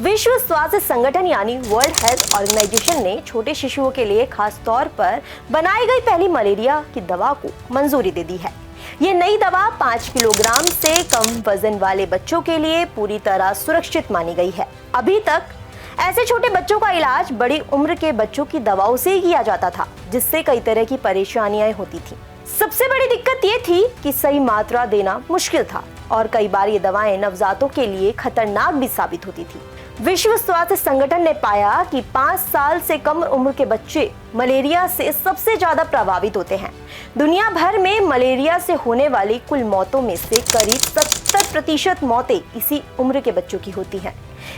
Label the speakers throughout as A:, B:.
A: विश्व स्वास्थ्य संगठन यानी वर्ल्ड हेल्थ ऑर्गेनाइजेशन ने छोटे शिशुओं के लिए खास तौर पर बनाई गई पहली मलेरिया की दवा को मंजूरी दे दी है। ये नई दवा 5 किलोग्राम से कम वजन वाले बच्चों के लिए पूरी तरह सुरक्षित मानी गई है। अभी तक ऐसे छोटे बच्चों का इलाज बड़ी उम्र के बच्चों की दवाओं से ही किया जाता था, जिससे कई तरह की परेशानियां होती थी। सबसे बड़ी दिक्कत ये थी कि सही मात्रा देना मुश्किल था और कई बार ये दवाएं नवजातों के लिए खतरनाक भी साबित होती थी। विश्व स्वास्थ्य संगठन ने पाया कि 5 साल से कम उम्र के बच्चे मलेरिया से सबसे ज्यादा प्रभावित होते हैं। दुनिया भर में मलेरिया से होने वाली कुल मौतों में से करीब 70% मौतें इसी उम्र के बच्चों की होती हैं।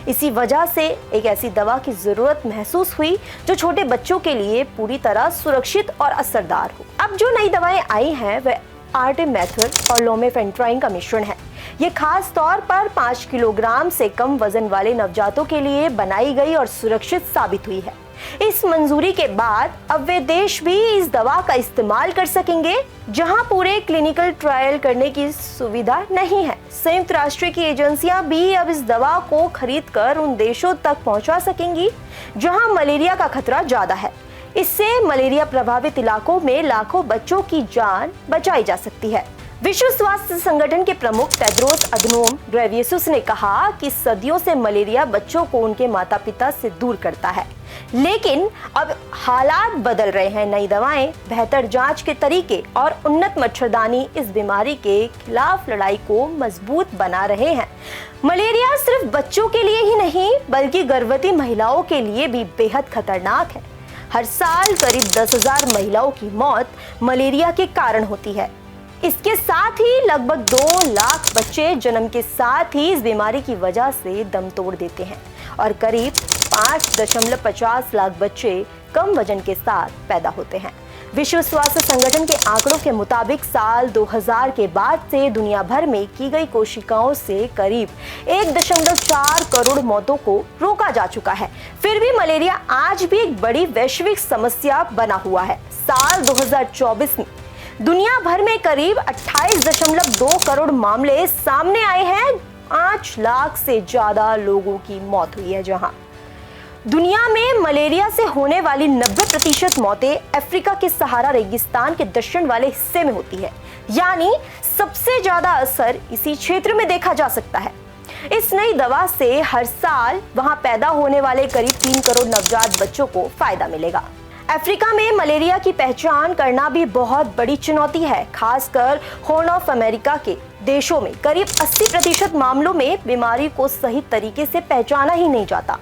A: इसी वजह से एक ऐसी दवा की जरूरत महसूस हुई जो छोटे बच्चों के लिए पूरी तरह सुरक्षित और असरदार हो। अब जो नई दवाएं आई हैं वह आर्टेमेथ्रिन और लोमेफेंट्राइन का मिश्रण है। ये खास तौर पर 5 किलोग्राम से कम वजन वाले नवजातों के लिए बनाई गई और सुरक्षित साबित हुई है। इस मंजूरी के बाद अब वे देश भी इस दवा का इस्तेमाल कर सकेंगे जहां पूरे क्लिनिकल ट्रायल करने की सुविधा नहीं है। संयुक्त राष्ट्र की एजेंसियां भी अब इस दवा को खरीदकर उन देशों तक पहुंचा सकेंगी जहां मलेरिया का खतरा ज्यादा है। इससे मलेरिया प्रभावित इलाकों में लाखों बच्चों की जान बचाई जा सकती है। विश्व स्वास्थ्य संगठन के प्रमुख टेड्रोस अधनोम घेब्रेयेसुस ने कहा कि सदियों से मलेरिया बच्चों को उनके माता पिता से दूर करता है, लेकिन अब हालात बदल रहे हैं। नई दवाएं, बेहतर जांच के तरीके और उन्नत मच्छरदानी इस बीमारी के खिलाफ लड़ाई को मजबूत बना रहे हैं। मलेरिया सिर्फ बच्चों के लिए ही नहीं बल्कि गर्भवती महिलाओं के लिए भी बेहद खतरनाक है। हर साल करीब 10,000 महिलाओं की मौत मलेरिया के कारण होती है। इसके साथ ही लगभग 2 लाख बच्चे जन्म के साथ ही इस बीमारी की वजह से दम तोड़ देते हैं और करीब 5.50 लाख बच्चे कम वजन के साथ पैदा होते हैं। विश्व स्वास्थ्य संगठन के आंकड़ों के मुताबिक साल 2000 के बाद से दुनिया भर में की गई कोशिकाओं से करीब 1.4 करोड़ मौतों को रोका जा चुका है। फिर भी मलेरिया आज भी एक बड़ी वैश्विक समस्या बना हुआ है। साल 2024 में दुनिया भर में करीब 28.2 करोड़ मामले सामने आए हैं। 5 लाख से ज्यादा लोगों की मौत हुई है। जहां दुनिया में मलेरिया से होने वाली 90% मौतें अफ्रीका के सहारा रेगिस्तान के दक्षिण वाले हिस्से में होती है, यानी सबसे ज्यादा असर इसी क्षेत्र में देखा जा सकता है। इस नई दवा से हर साल वहां पैदा होने वाले करीब 3 करोड़ नवजात बच्चों को फायदा मिलेगा। अफ्रीका में मलेरिया की पहचान करना भी बहुत बड़ी चुनौती है। खासकर हॉर्न ऑफ अमेरिका के देशों में करीब 80% मामलों में बीमारी को सही तरीके से पहचाना ही नहीं जाता।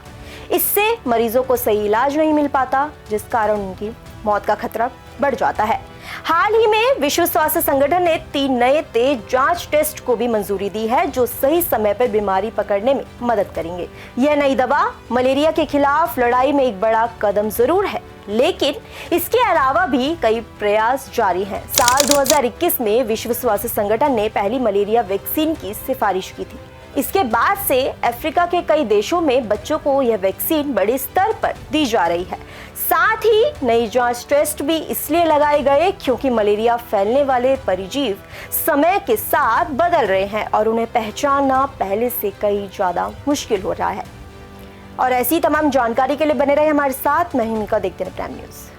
A: इससे मरीजों को सही इलाज नहीं मिल पाता, जिस कारण उनकी मौत का खतरा बढ़ जाता है। हाल ही में विश्व स्वास्थ्य संगठन ने 3 नए तेज जांच टेस्ट को भी मंजूरी दी है जो सही समय पर बीमारी पकड़ने में मदद करेंगे। यह नई दवा मलेरिया के खिलाफ लड़ाई में एक बड़ा कदम जरूर है, लेकिन इसके अलावा भी कई प्रयास जारी हैं। साल 2021 में विश्व स्वास्थ्य संगठन ने पहली मलेरिया वैक्सीन की सिफारिश की थी। इसके बाद से अफ्रीका के कई देशों में बच्चों को यह वैक्सीन बड़े स्तर पर दी जा रही है। साथ ही नई जांच टेस्ट भी इसलिए लगाए गए क्योंकि मलेरिया फैलने वाले परजीव समय के साथ बदल रहे हैं और उन्हें पहचानना पहले से कई ज्यादा मुश्किल हो रहा है। और ऐसी तमाम जानकारी के लिए बने रहे हमारे साथ। मैं हूं मिका, देखते रहें प्राइम न्यूज़।